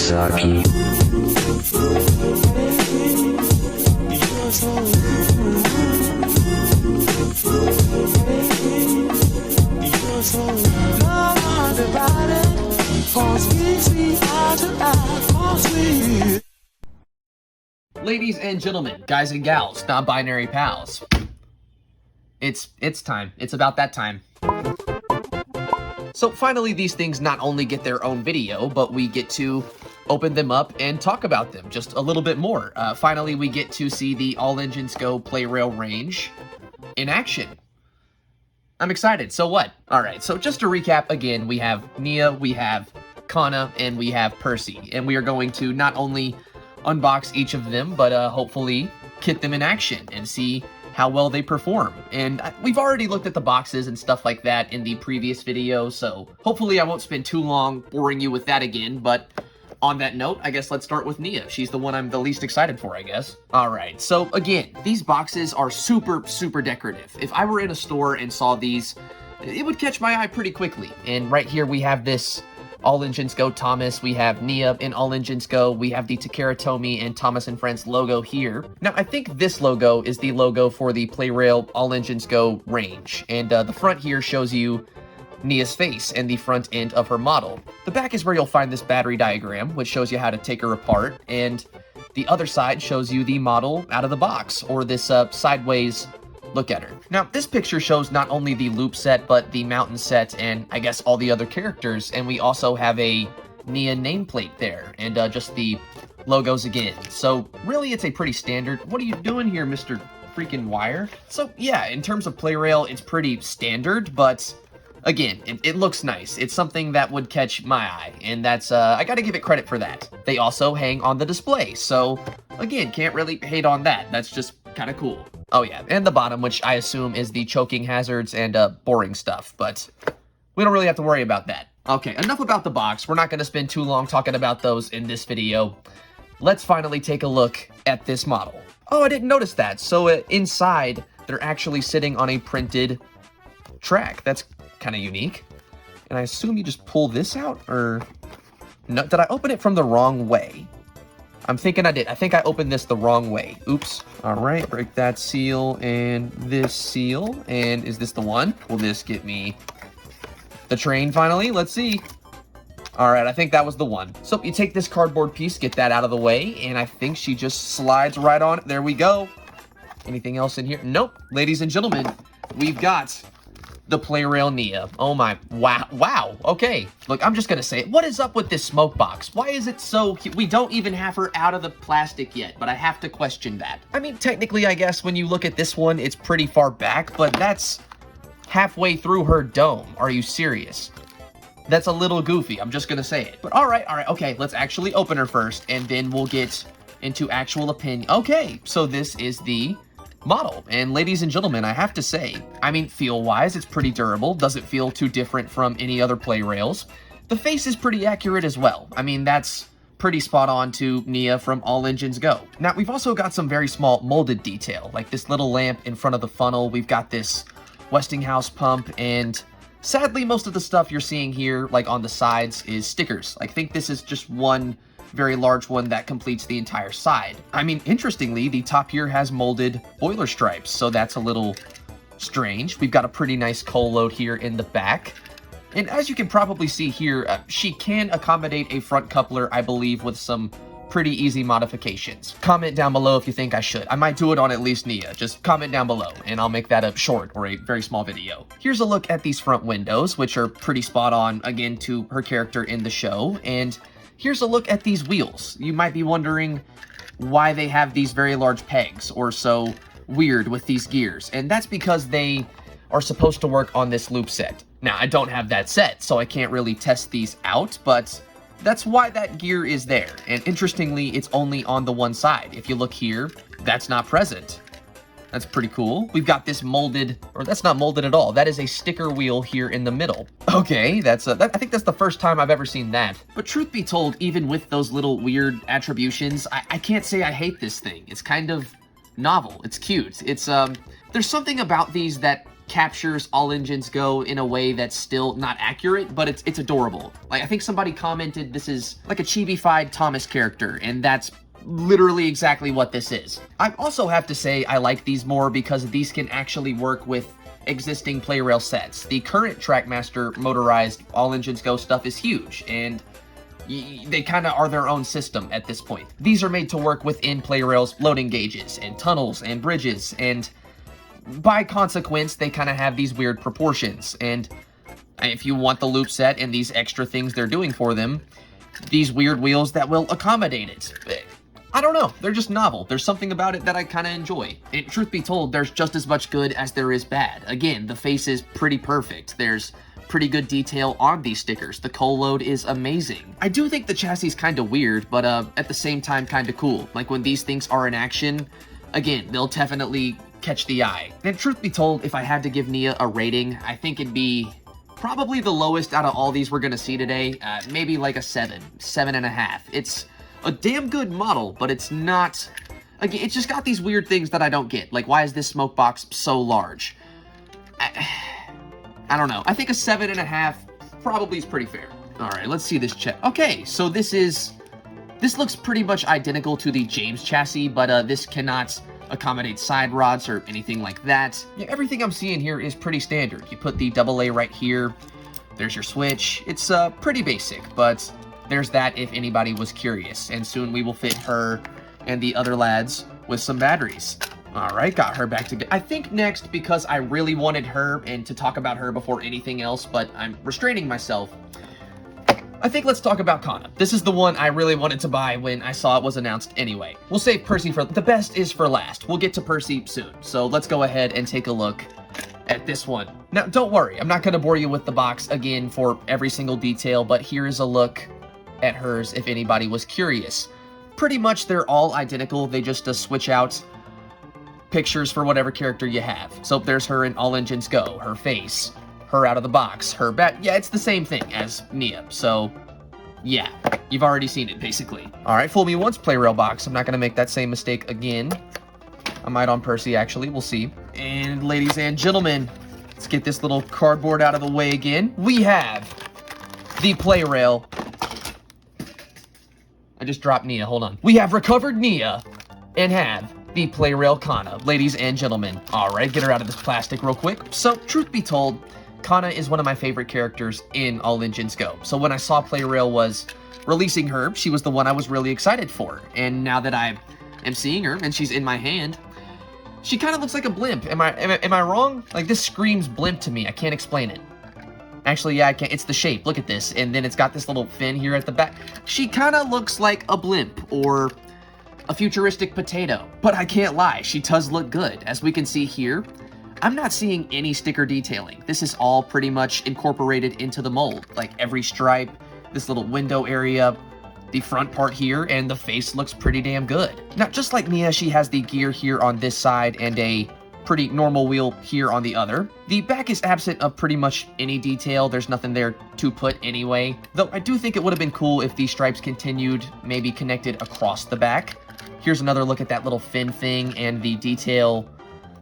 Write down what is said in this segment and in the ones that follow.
Saki. Ladies and gentlemen, guys and gals, non-binary pals. It's time. It's about that time. So finally, these things not only get their own video, but we get to open them up and talk about them just a little bit more. Finally, we get to see the All Engines Go Plarail range in action. I'm excited. So what? All right, so just to recap again, we have Nia, we have Kana, and we have Percy. And we are going to not only unbox each of them, but hopefully kit them in action and see how well they perform. And we've already looked at the boxes and stuff like that in the previous video, so hopefully I won't spend too long boring you with that again. But on that note, I guess let's start with Nia. She's the one I'm the least excited for, I guess. All right, so again, these boxes are super, super decorative. If I were in a store and saw these, it would catch my eye pretty quickly. And right here we have this All Engines Go Thomas, we have Nia in All Engines Go, we have the Takara Tomy and Thomas and Friends logo here. Now, I think this logo is the logo for the Plarail All Engines Go range, and the front here shows you Nia's face and the front end of her model. The back is where you'll find this battery diagram, which shows you how to take her apart, and the other side shows you the model out of the box, or this sideways look at her. Now, this picture shows not only the loop set, but the mountain set, and I guess all the other characters, and we also have a Nia nameplate there, and just the logos again. So, really, it's a pretty standard... What are you doing here, Mr. freaking Wire? So, yeah, in terms of Plarail, it's pretty standard, but again, it looks nice. It's something that would catch my eye, and that's, I gotta give it credit for that. They also hang on the display, so, again, can't really hate on that. That's just kind of cool. Oh yeah, and the bottom, which I assume is the choking hazards and boring stuff, but we don't really have to worry about that. Okay, enough about the box. We're not going to spend too long talking about those in this video. Let's finally take a look at this model. Oh, I didn't notice that. So inside, they're actually sitting on a printed track. That's kind of unique. And I assume you just pull this out, or... No, did I open it from the wrong way? I'm thinking I did. I think I opened this the wrong way. Oops. All right, break that seal and this seal. And is this the one? Will this get me the train finally? Let's see. All right, I think that was the one. So you take this cardboard piece, get that out of the way, and I think she just slides right on it. There we go. Anything else in here? Nope. Ladies and gentlemen, we've got the Plarail Nia. Oh my, wow, okay. Look, I'm just gonna say it. What is up with this smoke box? Why is it so cute? We don't even have her out of the plastic yet, but I have to question that. I mean, technically, I guess when you look at this one, it's pretty far back, but that's halfway through her dome. Are you serious? That's a little goofy, I'm just gonna say it. But all right, okay, let's actually open her first, and then we'll get into actual opinion. Okay, so this is the model, and ladies and gentlemen, I have to say, I mean, feel-wise, it's pretty durable, doesn't feel too different from any other Plarails. The face is pretty accurate as well. I mean, that's pretty spot on to Nia from All Engines Go. Now, we've also got some very small molded detail, like this little lamp in front of the funnel. We've got this Westinghouse pump, and sadly, most of the stuff you're seeing here, like on the sides, is stickers. I think this is just one very large one that completes the entire side. I mean, interestingly, the top here has molded boiler stripes, so that's a little strange. We've got a pretty nice coal load here in the back. And as you can probably see here, she can accommodate a front coupler, I believe, with some pretty easy modifications. Comment down below if you think I should. I might do it on at least Nia. Just comment down below, and I'll make that a short or a very small video. Here's a look at these front windows, which are pretty spot on, again, to her character in the show. And here's a look at these wheels. You might be wondering why they have these very large pegs, or so weird with these gears. And that's because they are supposed to work on this loop set. Now, I don't have that set, so I can't really test these out, but that's why that gear is there. And interestingly, it's only on the one side. If you look here, that's not present. That's pretty cool. We've got this molded, or that's not molded at all. That is a sticker wheel here in the middle. Okay, I think that's the first time I've ever seen that. But truth be told, even with those little weird attributions, I can't say I hate this thing. It's kind of novel. It's cute. It's, there's something about these that captures All Engines Go in a way that's still not accurate, but it's adorable. Like, I think somebody commented this is like a chibi-fied Thomas character, and that's literally exactly what this is. I also have to say I like these more because these can actually work with existing Plarail sets. The current Trackmaster motorized All Engines Go stuff is huge, and they kind of are their own system at this point. These are made to work within Plarail's loading gauges and tunnels and bridges, and by consequence, they kind of have these weird proportions. And if you want the loop set and these extra things they're doing for them, these weird wheels that will accommodate it. I don't know, they're just novel. There's something about it that I kind of enjoy. And truth be told, there's just as much good as there is bad. Again, the face is pretty perfect. There's pretty good detail on these stickers. The coal load is amazing. I do think the chassis is kind of weird, but at the same time kind of cool. Like when these things are in action, again, they'll definitely catch the eye. And truth be told, if I had to give Nia a rating, I think it'd be probably the lowest out of all these we're gonna see today. Maybe like a 7.5. It's a damn good model, but it's not, again, it's just got these weird things that I don't get. Like, why is this smoke box so large? I don't know. I think a 7.5 probably is pretty fair. All right, let's see this check. Okay, so this looks pretty much identical to the James chassis, but this cannot accommodate side rods or anything like that. Yeah, everything I'm seeing here is pretty standard. You put the AA right here. There's your switch. It's pretty basic, but there's that if anybody was curious. And soon we will fit her and the other lads with some batteries. All right, got her back together. I think next, because I really wanted her and to talk about her before anything else, but I'm restraining myself, I think let's talk about Kana. This is the one I really wanted to buy when I saw it was announced anyway. We'll save Percy for the best is for last. We'll get to Percy soon. So let's go ahead and take a look at this one. Now, don't worry, I'm not going to bore you with the box again for every single detail, but here is a look at hers if anybody was curious. Pretty much they're all identical. They just switch out pictures for whatever character you have. So there's her in All Engines Go, her face, her out of the box, her bat. Yeah, it's the same thing as Nia. So yeah, you've already seen it basically. All right, fool me once, Plarail box. I'm not gonna make that same mistake again. I might on Percy actually, we'll see. And ladies and gentlemen, let's get this little cardboard out of the way again. We have the Plarail. I just dropped Nia, hold on. We have recovered Nia and have the Plarail Kana, ladies and gentlemen. All right, get her out of this plastic real quick. So, truth be told, Kana is one of my favorite characters in All Engines Go. So when I saw Plarail was releasing her, she was the one I was really excited for. And now that I am seeing her and she's in my hand, she kind of looks like a blimp. Am I wrong? Like, this screams blimp to me. I can't explain it. Actually, yeah, I can't. It's the shape. Look at this. And then it's got this little fin here at the back. She kind of looks like a blimp or a futuristic potato. But I can't lie, she does look good. As we can see here, I'm not seeing any sticker detailing. This is all pretty much incorporated into the mold. Like every stripe, this little window area, the front part here, and the face looks pretty damn good. Now, just like Nia, she has the gear here on this side and a pretty normal wheel here on the other. The back is absent of pretty much any detail. There's nothing there to put anyway. Though I do think it would have been cool if these stripes continued, maybe connected across the back. Here's another look at that little fin thing and the detail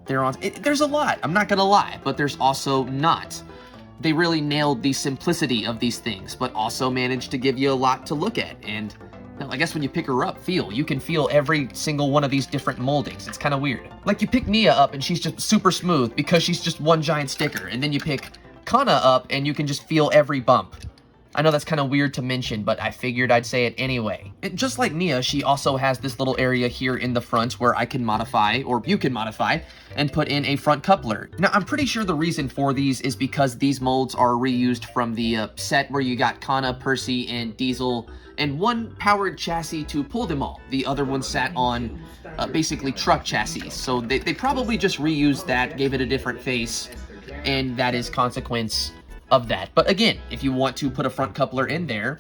there on. There's a lot, I'm not gonna lie, but there's also not. They really nailed the simplicity of these things, but also managed to give you a lot to look at. And I guess when you pick her up, you can feel every single one of these different moldings. It's kind of weird. Like you pick Nia up and she's just super smooth because she's just one giant sticker. And then you pick Kana up and you can just feel every bump. I know that's kind of weird to mention, but I figured I'd say it anyway. And just like Nia, she also has this little area here in the front where I can modify, or you can modify, and put in a front coupler. Now, I'm pretty sure the reason for these is because these molds are reused from the set where you got Kana, Percy, and Diesel, and one powered chassis to pull them all. The other one sat on basically truck chassis. So they probably just reused that, gave it a different face, and that is consequence of that. But again, if you want to put a front coupler in there,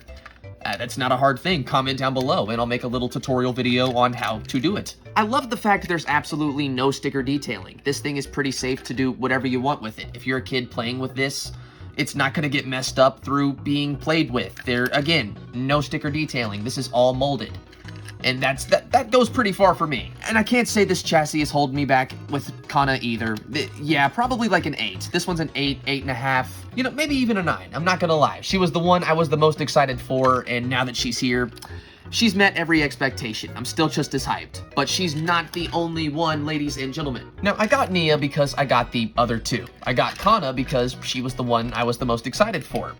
that's not a hard thing. Comment down below and I'll make a little tutorial video on how to do it. I love the fact there's absolutely no sticker detailing. This thing is pretty safe to do whatever you want with it. If you're a kid playing with this, it's not going to get messed up through being played with. There, again, no sticker detailing. This is all molded. And that goes pretty far for me. And I can't say this chassis is holding me back with Kana either. Yeah, probably like an 8. This one's an 8, 8.5. You know, maybe even a 9. I'm not gonna lie. She was the one I was the most excited for, and now that she's here, she's met every expectation. I'm still just as hyped. But she's not the only one, ladies and gentlemen. Now, I got Nia because I got the other two. I got Kana because she was the one I was the most excited for.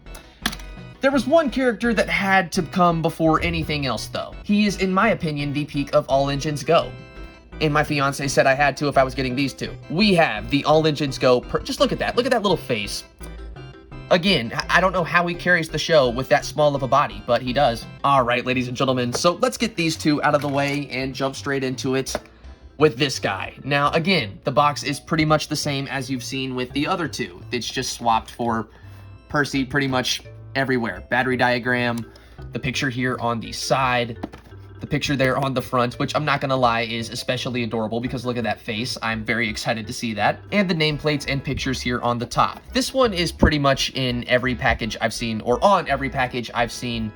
There was one character that had to come before anything else, though. He is, in my opinion, the peak of All Engines Go. And my fiance said I had to if I was getting these two. We have the All Engines Go. Just look at that. Look at that little face. Again, I don't know how he carries the show with that small of a body, but he does. All right, ladies and gentlemen, so let's get these two out of the way and jump straight into it with this guy. Now, again, the box is pretty much the same as you've seen with the other two. It's just swapped for Percy pretty much everywhere. Battery diagram, the picture here on the side, the picture there on the front, which I'm not gonna lie is especially adorable because look at that face. I'm very excited to see that. And the nameplates and pictures here on the top. This one is pretty much in every package I've seen, or on every package I've seen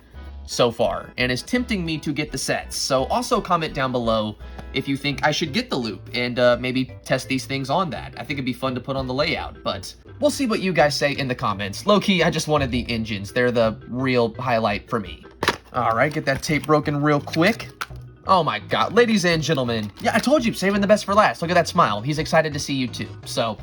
so far, and is tempting me to get the sets. So also comment down below if you think I should get the loop and maybe test these things on that. I think it'd be fun to put on the layout, but we'll see what you guys say in the comments. Low-key, I just wanted the engines. They're the real highlight for me. All right, get that tape broken real quick. Oh my God, ladies and gentlemen. Yeah, I told you, saving the best for last. Look at that smile. He's excited to see you too. So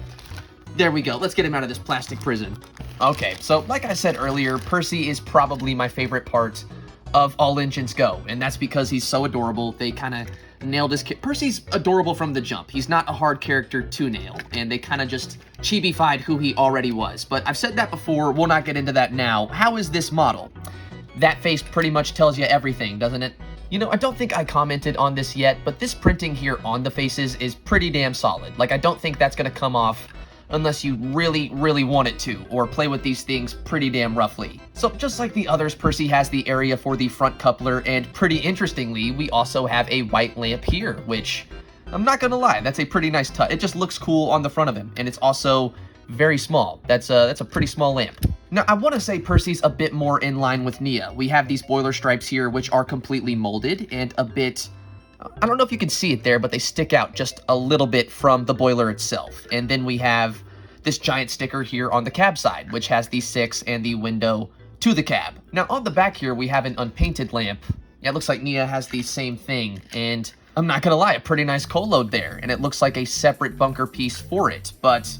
there we go. Let's get him out of this plastic prison. Okay, so like I said earlier, Percy is probably my favorite part of All Engines Go, and that's because he's so adorable. They kind of nailed his Percy's adorable from the jump. He's not a hard character to nail, and they kind of just chibi-fied who he already was. But I've said that before, we'll not get into that now. How is this model? That face pretty much tells you everything, doesn't it? You know, I don't think I commented on this yet, but this printing here on the faces is pretty damn solid. Like, I don't think that's gonna come off unless you really, really want it to, or play with these things pretty damn roughly. So just like the others, Percy has the area for the front coupler, and pretty interestingly, we also have a white lamp here, which, I'm not gonna lie, that's a pretty nice touch. It just looks cool on the front of him, and it's also very small. That's a pretty small lamp. Now, I want to say Percy's a bit more in line with Nia. We have these boiler stripes here, which are completely molded, and a bit, I don't know if you can see it there, but they stick out just a little bit from the boiler itself. And then we have this giant sticker here on the cab side, which has the 6 and the window to the cab. Now, on the back here, we have an unpainted lamp. Yeah, it looks like Nia has the same thing, and I'm not gonna lie, a pretty nice co-load there, and it looks like a separate bunker piece for it, but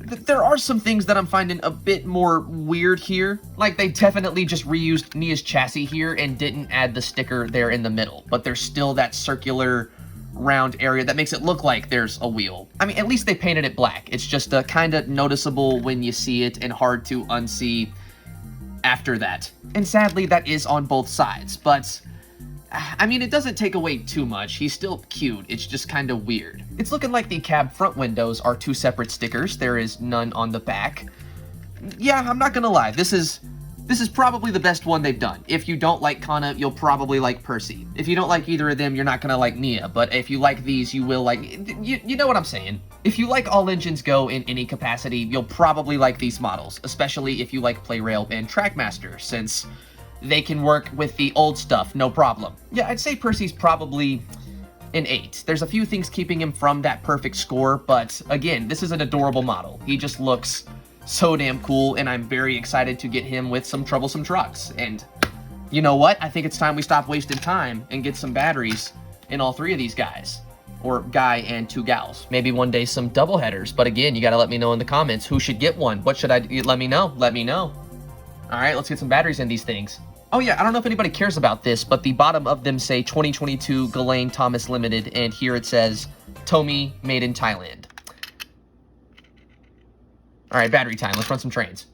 there are some things that I'm finding a bit more weird here. Like, they definitely just reused Nia's chassis here and didn't add the sticker there in the middle, but there's still that circular round area that makes it look like there's a wheel. I mean, at least they painted it black. It's just kind of noticeable when you see it and hard to unsee after that. And sadly, that is on both sides, but I mean, it doesn't take away too much. He's still cute. It's just kind of weird. It's looking like the cab front windows are 2 separate stickers. There is none on the back. Yeah, I'm not gonna lie. This is probably the best one they've done. If you don't like Kana, you'll probably like Percy. If you don't like either of them, you're not gonna like Nia. But if you like these, you will like... You know what I'm saying. If you like All Engines Go in any capacity, you'll probably like these models. Especially if you like Plarail and Trackmaster, since they can work with the old stuff, no problem. Yeah, I'd say Percy's probably an 8. There's a few things keeping him from that perfect score, but again, this is an adorable model. He just looks so damn cool, and I'm very excited to get him with some troublesome trucks. And you know what? I think it's time we stop wasting time and get some batteries in all 3 of these guys. Or guy and 2 gals. Maybe one day some double headers, but again, you gotta let me know in the comments who should get one. What should I do? Let me know. Let me know. All right, let's get some batteries in these things. Oh yeah, I don't know if anybody cares about this, but the bottom of them say 2022 Ghislaine Thomas Limited, and here it says Tomy made in Thailand. All right, battery time. Let's run some trains.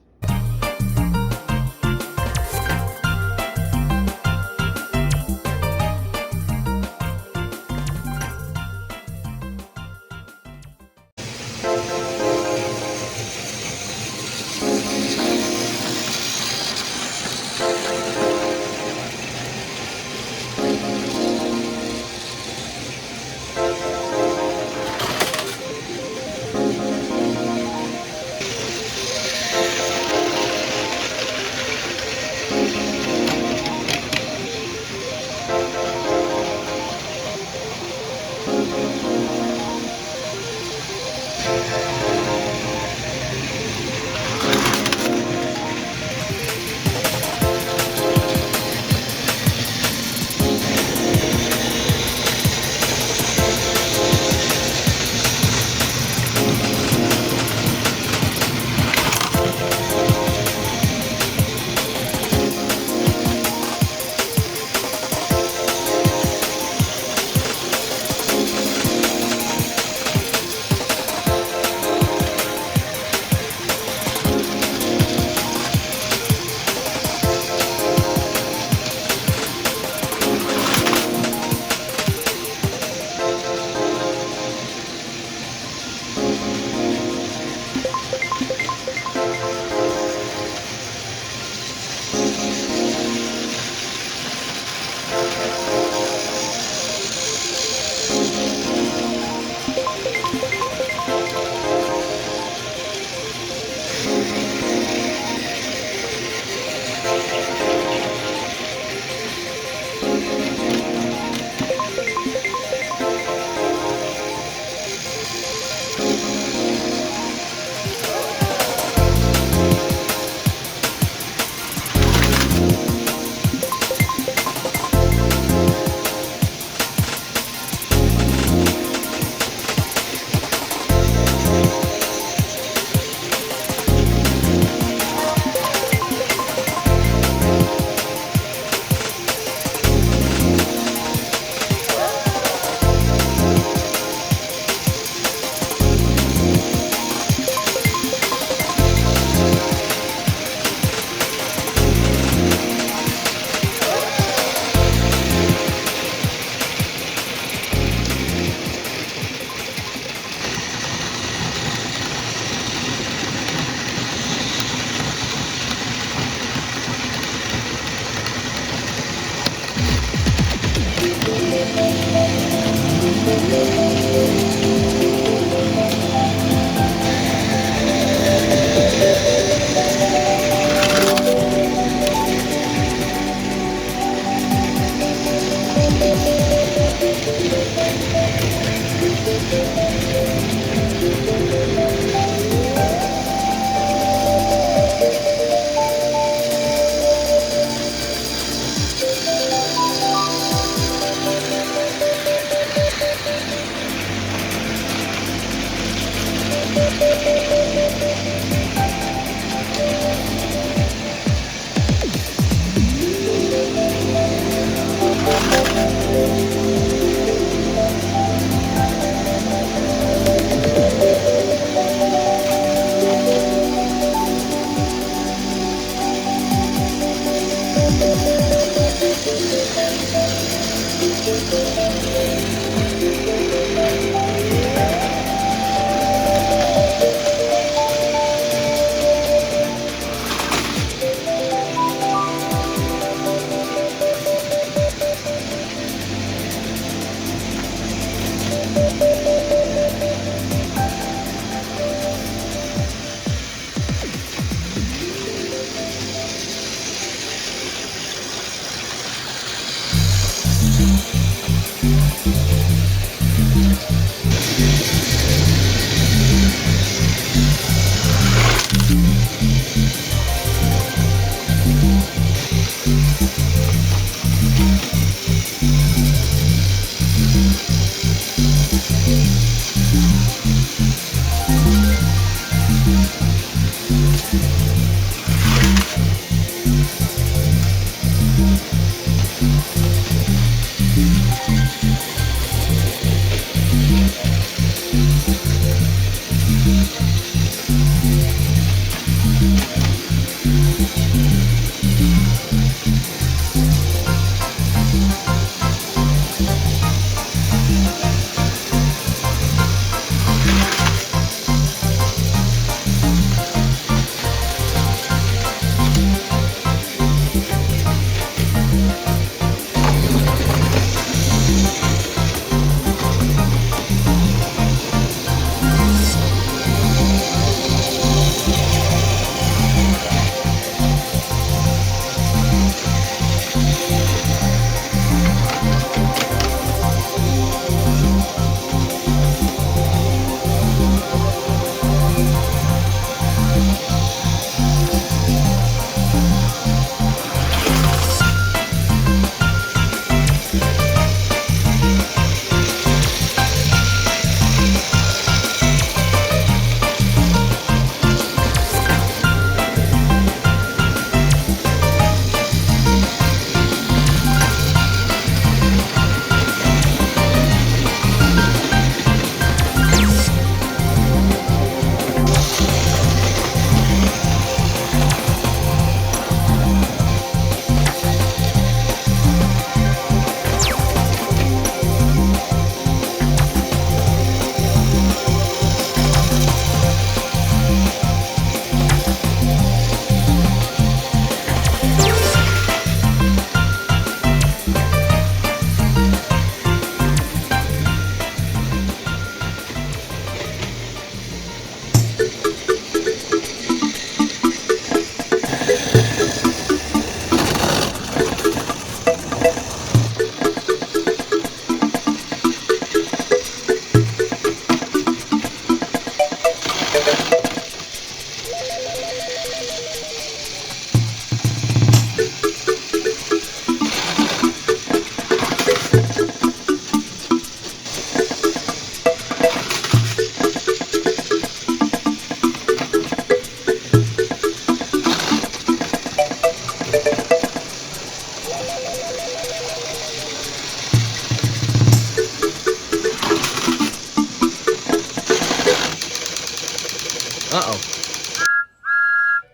Uh-oh.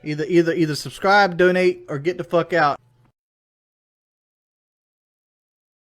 Either subscribe, donate, or get the fuck out.